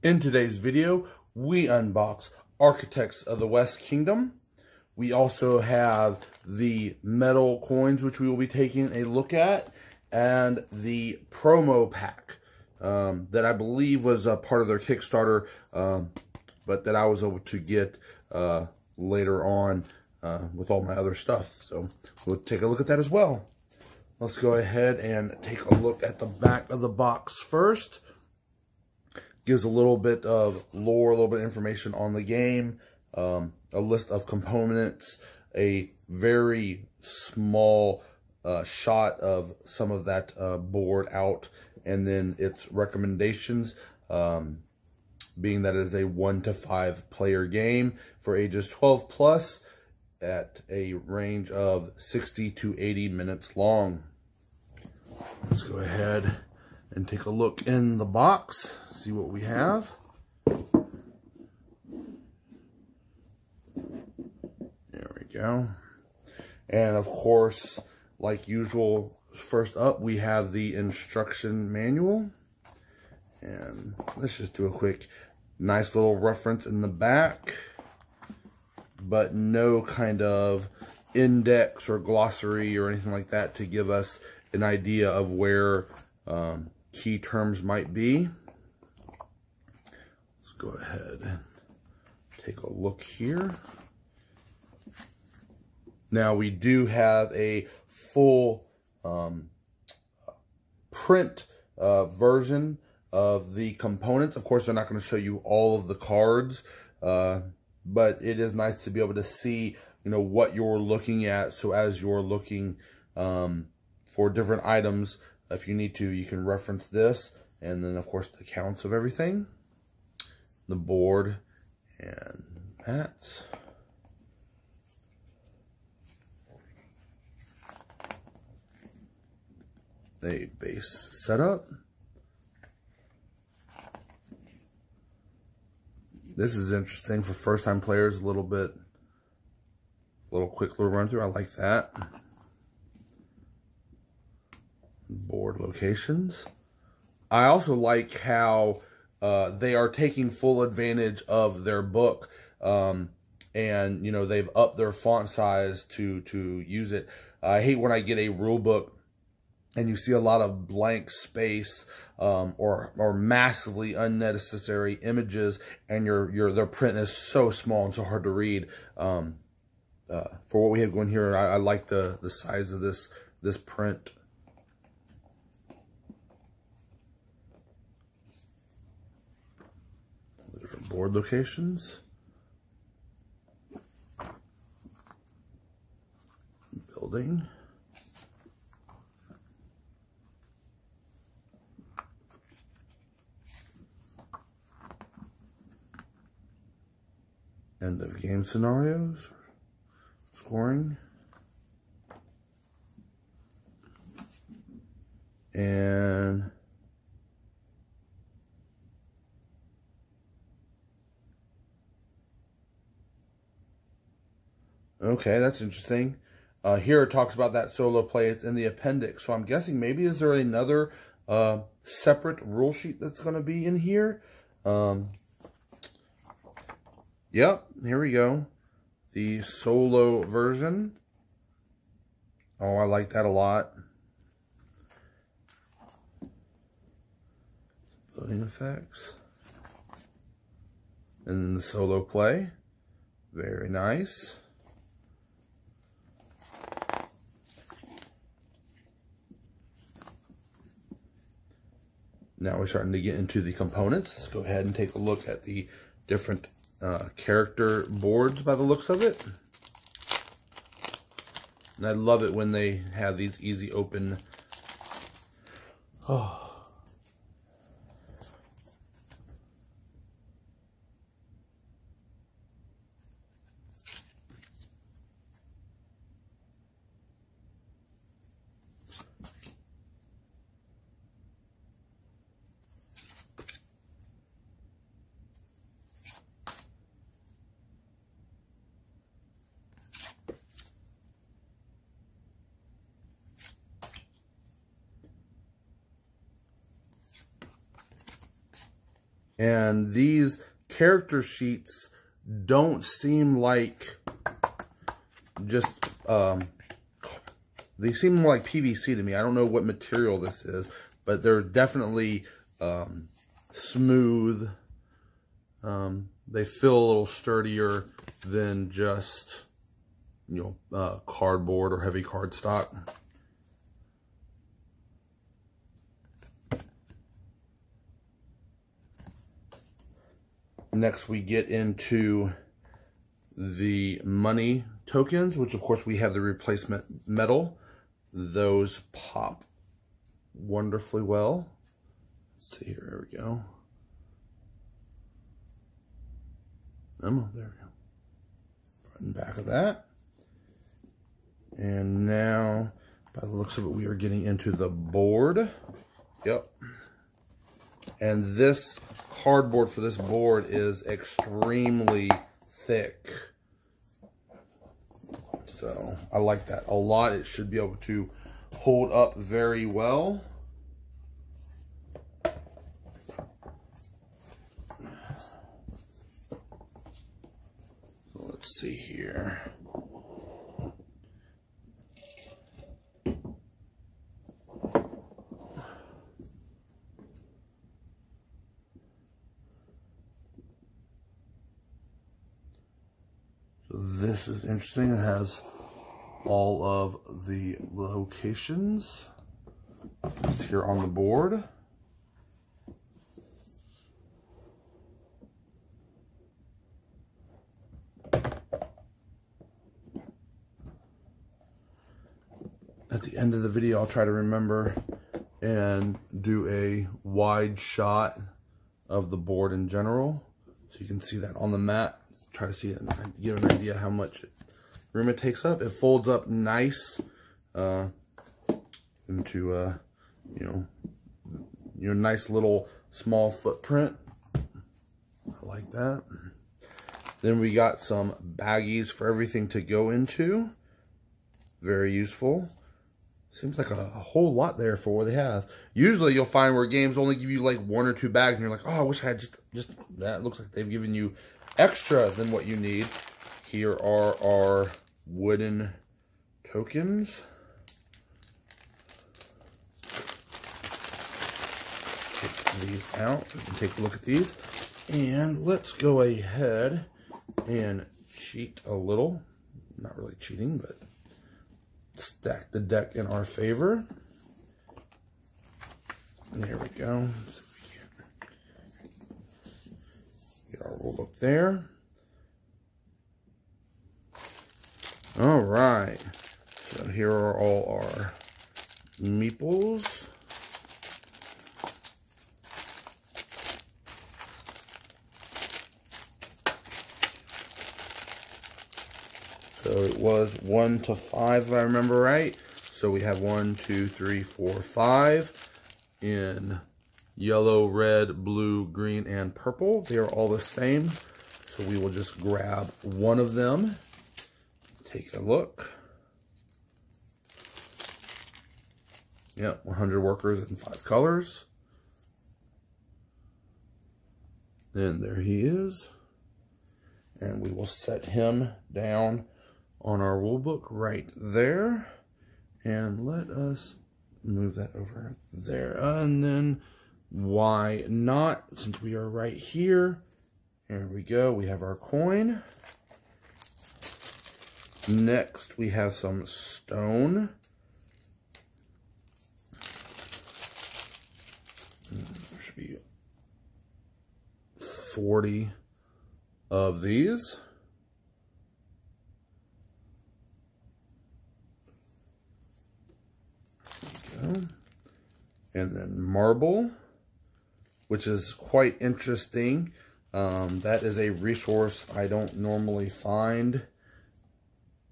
In today's video, we unbox Architects of the West Kingdom. We also have the metal coins, which we will be taking a look at, and the promo pack that I believe was a part of their Kickstarter, but that I was able to get later on with all my other stuff. So we'll take a look at that as well. Let's go ahead and take a look at the back of the box first. Gives a little bit of lore, a little bit of information on the game, a list of components, a very small shot of some of that board out, and then its recommendations, being that it is a 1 to 5 player game for ages 12 plus at a range of 60 to 80 minutes long. Let's go ahead and take a look in the box, see what we have. There we go. And of course, like usual, first up we have the instruction manual. And let's just do a quick, nice little reference in the back, but no kind of index or glossary or anything like that to give us an idea of where key terms might be. Let's go ahead and take a look here. Now we do have a full print version of the components. Of course, they're not going to show you all of the cards, but it is nice to be able to see, you know, what you're looking at. So as you're looking for different items, if you need to, you can reference this, and then of course the counts of everything, the board, and that. A base setup. This is interesting for first time players, a little quick little run through. I like that. Board locations. I also like how they are taking full advantage of their book, and you know, they've upped their font size to use it. I hate when I get a rule book and you see a lot of blank space or massively unnecessary images, and their print is so small and so hard to read. For what we have going here, I like the size of this print. Different board locations, building, end of game scenarios, scoring, and okay, that's interesting. Here it talks about that solo play. It's in the appendix. So I'm guessing maybe is there another separate rule sheet that's going to be in here? Yep, here we go. The solo version. Oh, I like that a lot. Building effects. And then the solo play. Very nice. Now we're starting to get into the components. Let's go ahead and take a look at the different character boards by the looks of it. And I love it when they have these easy open. Oh. And these character sheets don't seem like just, they seem more like PVC to me. I don't know what material this is, but they're definitely smooth. They feel a little sturdier than just, you know, cardboard or heavy cardstock. Next, we get into the money tokens, which of course we have the replacement metal. Those pop wonderfully well. Let's see here, there we go. There we go. Front and back of that. And now, by the looks of it, we are getting into the board. Yep. And this cardboard for this board is extremely thick. So I like that a lot. It should be able to hold up very well. Let's see here. This is interesting. It has all of the locations. It's here on the board. At the end of the video, I'll try to remember and do a wide shot of the board in general, so you can see that on the mat. Try to see it and give an idea how much room it takes up. It folds up nice into you know, nice little small footprint. I like that. Then we got some baggies for everything to go into. Very useful. Seems like a whole lot there for what they have. Usually you'll find where games only give you like 1 or 2 bags and you're like, oh, I wish I had just that. It looks like they've given you extra than what you need. Here are our wooden tokens. Take these out so we can take a look at these. And let's go ahead and cheat a little. Not really cheating, but stack the deck in our favor. There we go. So we get our rule book there. All right. So here are all our meeples. So it was 1 to 5, if I remember right. So we have 1, 2, 3, 4, 5 in yellow, red, blue, green, and purple. They are all the same. So we will just grab one of them. Take a look. Yep, 100 workers in 5 colors. And there he is. And we will set him down on our rule book right there. And let us move that over there. And then why not, since we are right here. There we go. We have our coin. Next, we have some stone. There should be 40 of these. There we go. And then marble, which is quite interesting. That is a resource I don't normally find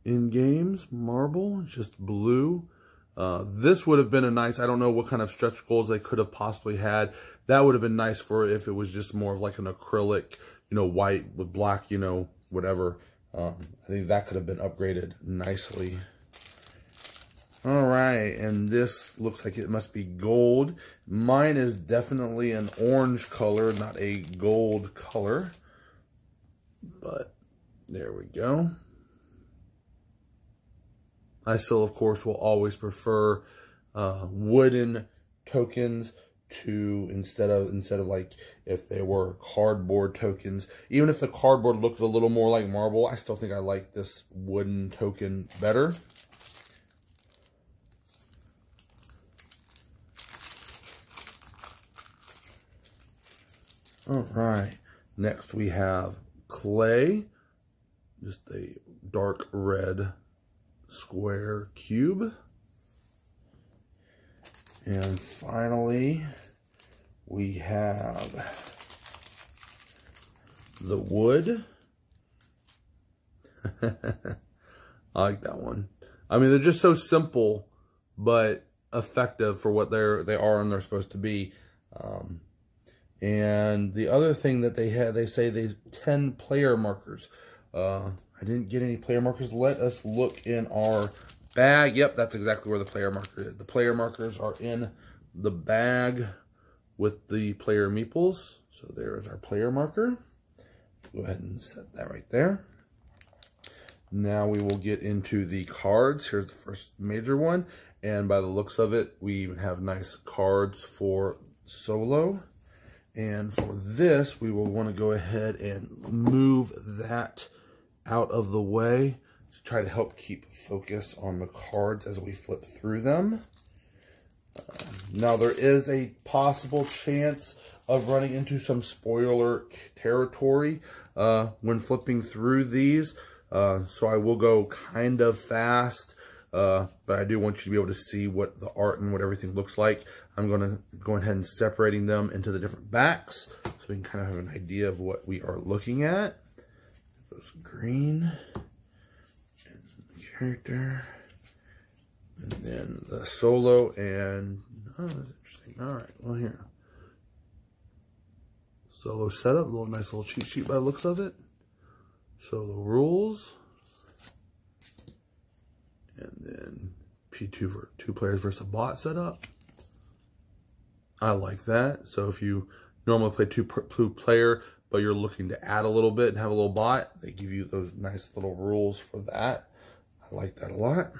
in games. Marble, it's just blue. This would have been a nice, I don't know what kind of stretch goals they could have possibly had. That would have been nice for if it was just more of like an acrylic, you know, white with black, you know, whatever. I think that could have been upgraded nicely. All right, and this looks like it must be gold. Mine is definitely an orange color, not a gold color. But there we go. I still, of course, will always prefer wooden tokens to instead of like if they were cardboard tokens. Even if the cardboard looked a little more like marble, I still think I like this wooden token better. All right, next we have clay, just a dark red square cube. And finally, we have the wood. I like that one. I mean, they're just so simple, but effective for what they are and they're supposed to be. And the other thing that they have, they say they 10 player markers. I didn't get any player markers. Let us look in our bag. Yep, that's exactly where the player marker is. The player markers are in the bag with the player meeples. So there's our player marker. Go ahead and set that right there. Now we will get into the cards. Here's the first major one. And by the looks of it, we even have nice cards for solo. And for this, we will want to go ahead and move that out of the way to try to help keep focus on the cards as we flip through them. Now, there is a possible chance of running into some spoiler territory when flipping through these. So I will go kind of fast, but I do want you to be able to see what the art and what everything looks like. I'm going to go ahead and separating them into the different backs so we can kind of have an idea of what we are looking at. Goes green, and the character, and then the solo, and oh, that's interesting. All right, well here. Solo setup, little nice little cheat sheet by the looks of it. Solo rules. And then P2 for 2 players versus a bot setup. I like that. So if you normally play two player, but you're looking to add a little bit and have a little bot, they give you those nice little rules for that. I like that a lot.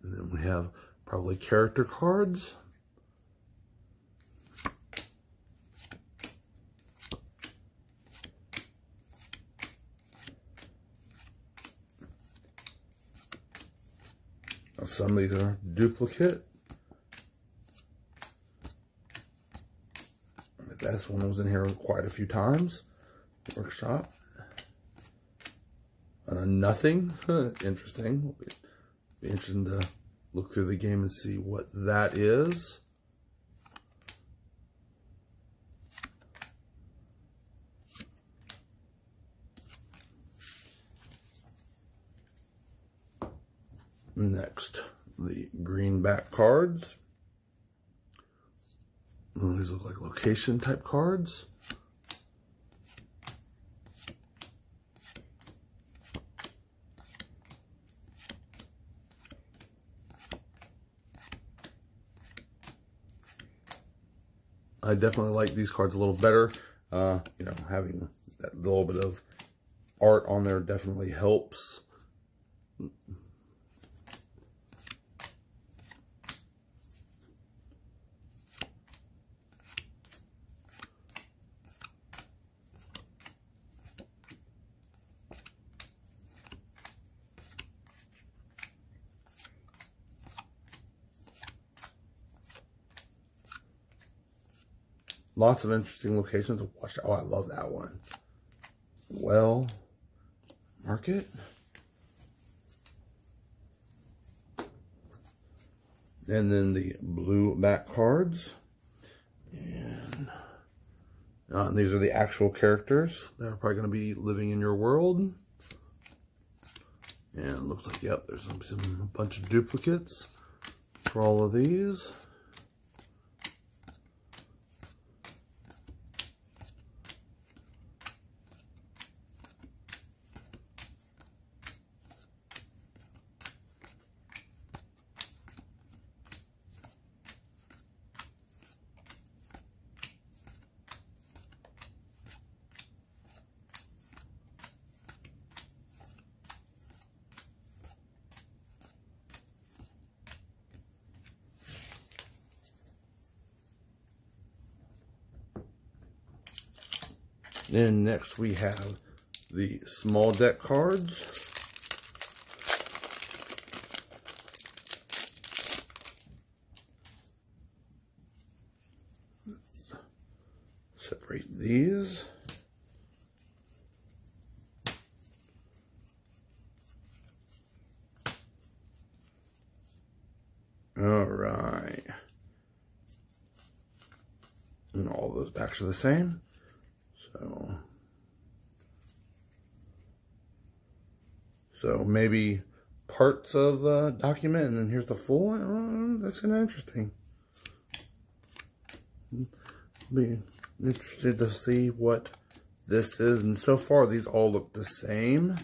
And then we have probably character cards. Now some of these are duplicate. This one was in here quite a few times. Workshop. Nothing. Interesting. Be interesting to look through the game and see what that is. Next, the greenback cards. These look like location type cards. I definitely like these cards a little better. You know, having that little bit of art on there definitely helps. Lots of interesting locations. Watch. Oh, I love that one. Well, market. And then the blue back cards. And these are the actual characters that are probably going to be living in your world. And it looks like, yep, there's a bunch of duplicates for all of these. Then next we have the small deck cards. Let's separate these. All right. And all those packs are the same. So maybe parts of the document, and then here's the full one. Oh, that's kind of interesting. Be interested to see what this is. And so far, these all look the same.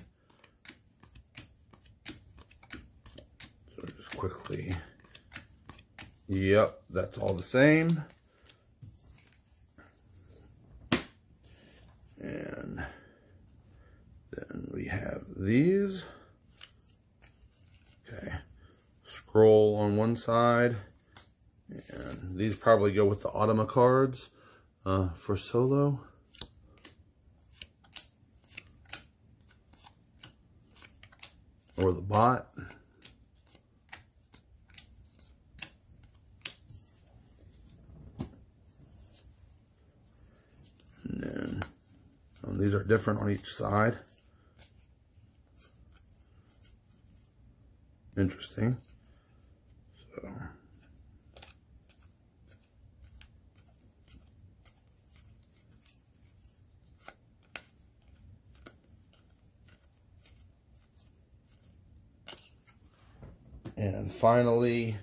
So just quickly. Yep, that's all the same. And then we have these. Okay. Scroll on one side. And these probably go with the Automa cards for solo. Or the bot. And then these are different on each side. Interesting. So and finally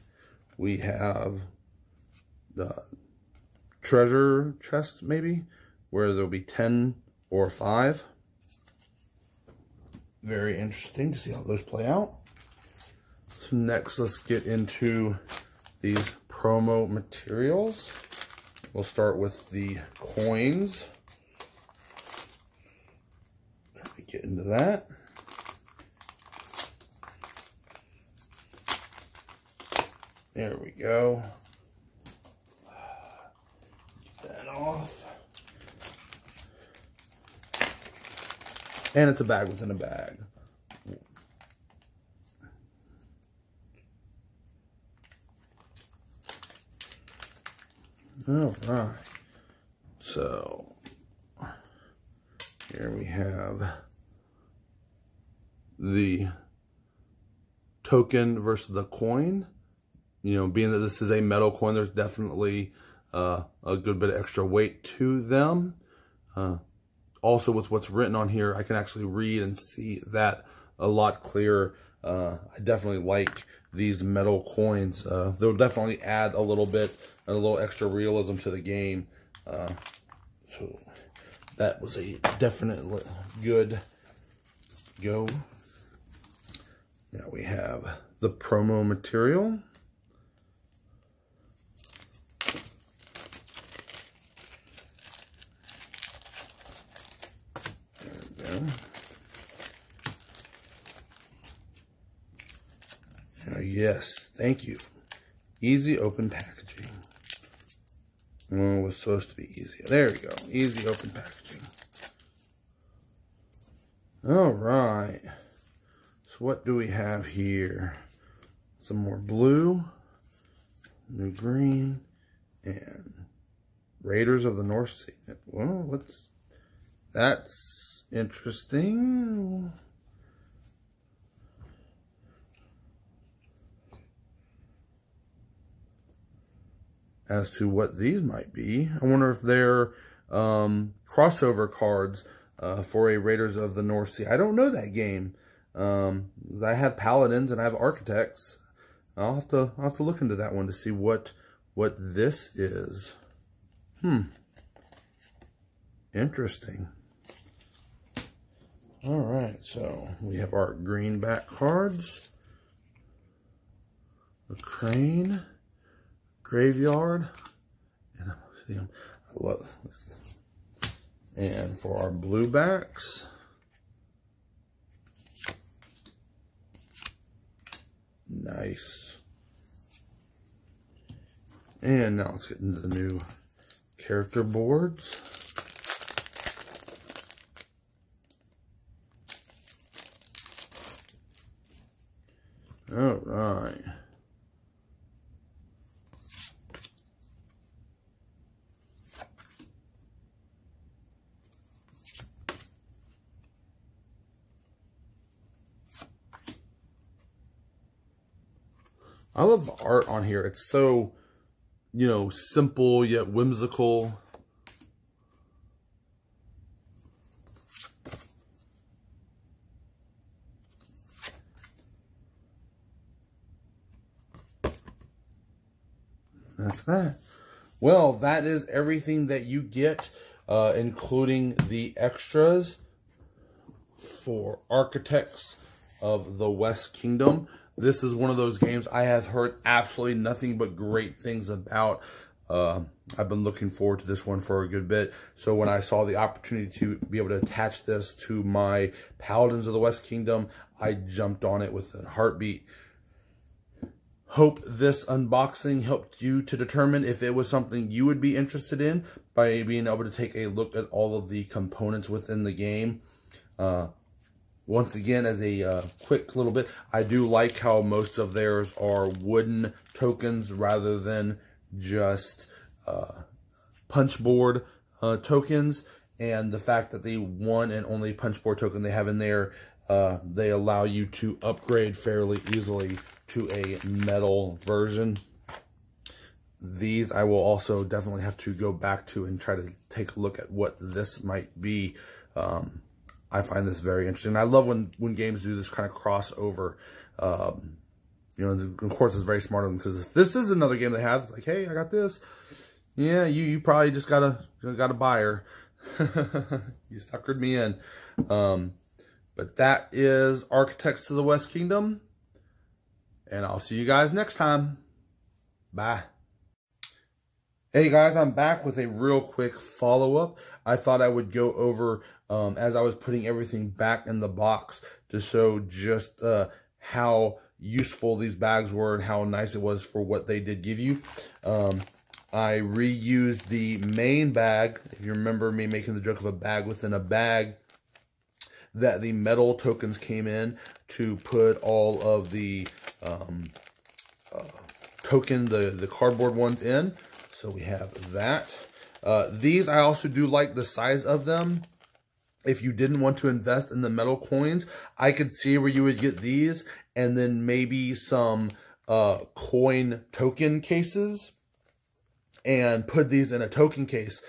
we have the treasure chest, maybe, where there'll be 10 or 5. Very interesting to see how those play out. So next, let's get into these promo materials. We'll start with the coins. Try to get into that. There we go. Get that off. And it's a bag within a bag. All right. So here we have the token versus the coin. You know, being that this is a metal coin, there's definitely a good bit of extra weight to them. Also, with what's written on here, I can actually read and see that a lot clearer. I definitely like these metal coins. They'll definitely add a little extra realism to the game. So that was a definite good go. Now we have the promo material. Yes, thank you. Easy open packaging. Oh, it was supposed to be easy. There we go. Easy open packaging. All right. So what do we have here? Some more blue, new green, and Raiders of the North Sea. Well, that's interesting. As to what these might be. I wonder if they're crossover cards for a Raiders of the North Sea. I don't know that game. I have Paladins and I have Architects. I'll have to look into that one to see what this is. Interesting. All right, so we have our greenback cards. A crane. Graveyard, and I love this. And for our blue backs, nice. And now let's get into the new character boards. All right. I love the art on here. It's so, you know, simple yet whimsical. That's that. Well, that is everything that you get, including the extras for Architects of the West Kingdom. This is one of those games I have heard absolutely nothing but great things about. I've been looking forward to this one for a good bit. So when I saw the opportunity to be able to attach this to my Paladins of the West Kingdom, I jumped on it with a heartbeat. Hope this unboxing helped you to determine if it was something you would be interested in by being able to take a look at all of the components within the game. Once again, as a quick little bit, I do like how most of theirs are wooden tokens rather than just punchboard tokens. And the fact that the one and only punchboard token they have in there, they allow you to upgrade fairly easily to a metal version. These I will also definitely have to go back to and try to take a look at what this might be. I find this very interesting. I love when games do this kind of crossover. You know, of course, it's very smart of them, because if this is another game they have, like, hey, I got this. Yeah, you probably just got a buyer. You suckered me in. But that is Architects of the West Kingdom. And I'll see you guys next time. Bye. Hey guys, I'm back with a real quick follow-up. I thought I would go over, as I was putting everything back in the box, to show just how useful these bags were and how nice it was for what they did give you. I reused the main bag. If you remember me making the joke of a bag within a bag, that the metal tokens came in to put all of the the cardboard ones in. So we have that. These, I also do like the size of them. If you didn't want to invest in the metal coins, I could see where you would get these and then maybe some coin token cases and put these in a token case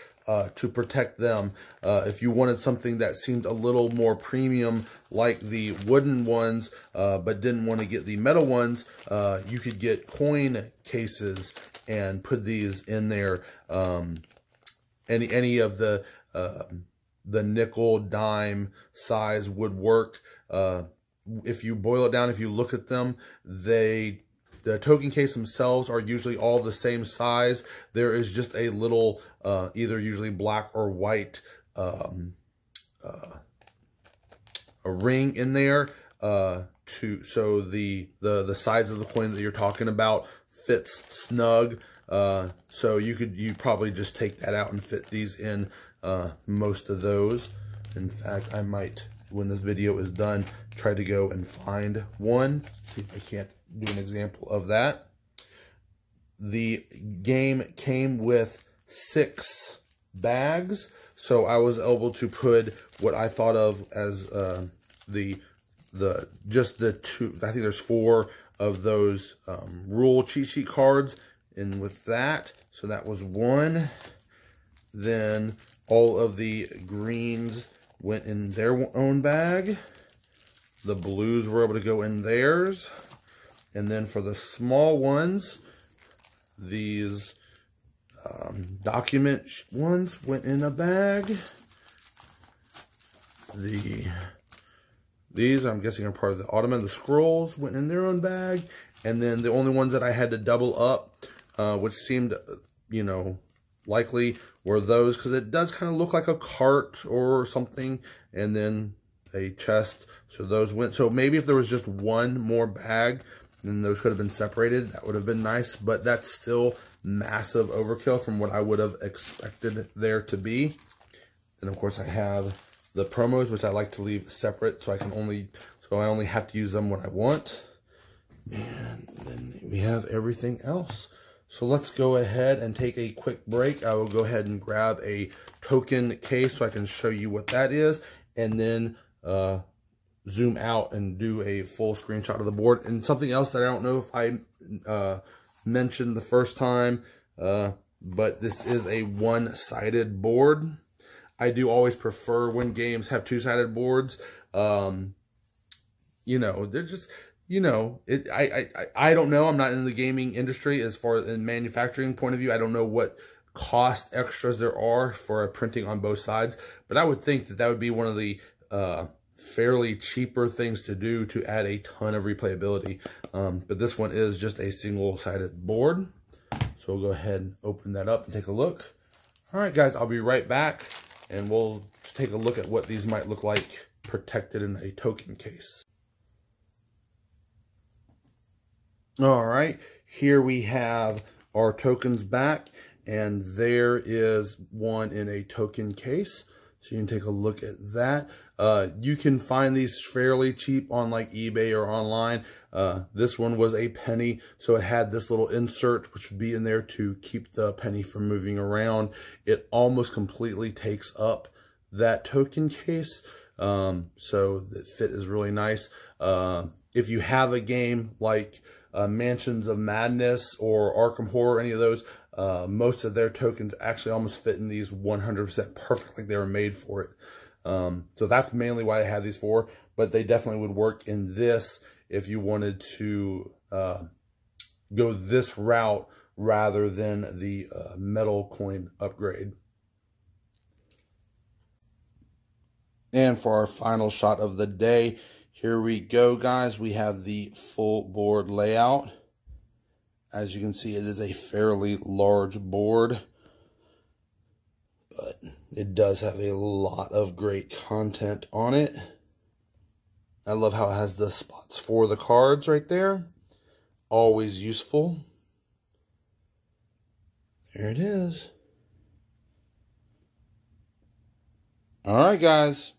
to protect them. If you wanted something that seemed a little more premium, like the wooden ones, but didn't want to get the metal ones, you could get coin cases and put these in there. Any of the nickel, dime size would work. If you boil it down, if you look at them, the token case themselves are usually all the same size. There is just a little, either usually black or white, a ring in there, so the size of the coin that you're talking about fits snug. So you probably just take that out and fit these in most of those. In fact, I might, when this video is done, try to go and find one. See if I can't do an example of that. The game came with 6 bags, so I was able to put what I thought of as just the 2. I think there's 4 of those rule cheat sheet cards in with that. So that was 1. Then all of the greens went in their own bag. The blues were able to go in theirs. And then for the small ones, these document ones went in a bag. These, I'm guessing, are part of the Ottoman. The scrolls went in their own bag. And then the only ones that I had to double up, which seemed, you know, likely, were those, because it does kind of look like a cart or something. And then a chest. So those went. So maybe if there was just one more bag, then those could have been separated. That would have been nice. But that's still massive overkill from what I would have expected there to be. And of course I have the promos, which I like to leave separate, so I only have to use them when I want. And then we have everything else. So let's go ahead and take a quick break. I will go ahead and grab a token case so I can show you what that is, and then zoom out and do a full screenshot of the board. And something else that I don't know if I mentioned the first time, but this is a one-sided board. I do always prefer when games have two-sided boards. You know, they're just, you know, I don't know. I'm not in the gaming industry as far as in manufacturing point of view. I don't know what cost extras there are for a printing on both sides, but I would think that that would be one of the fairly cheaper things to do to add a ton of replayability. But this one is just a single-sided board. So we'll go ahead and open that up and take a look. All right, guys, I'll be right back, and we'll take a look at what these might look like protected in a token case. All right, here we have our tokens back, and there is one in a token case. So you can take a look at that. You can find these fairly cheap on like eBay or online. This one was a penny, so it had this little insert which would be in there to keep the penny from moving around. It almost completely takes up that token case, so the fit is really nice. If you have a game like Mansions of Madness or Arkham Horror, any of those, most of their tokens actually almost fit in these 100% perfect, like they were made for it. So that's mainly why I have these for, but they definitely would work in this if you wanted to go this route rather than the metal coin upgrade. And for our final shot of the day, here we go, guys. We have the full board layout. As you can see, it is a fairly large board, but it does have a lot of great content on it. I love how it has the spots for the cards right there. Always useful. There it is. All right, guys.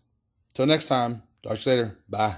Till next time. Talk to you later. Bye.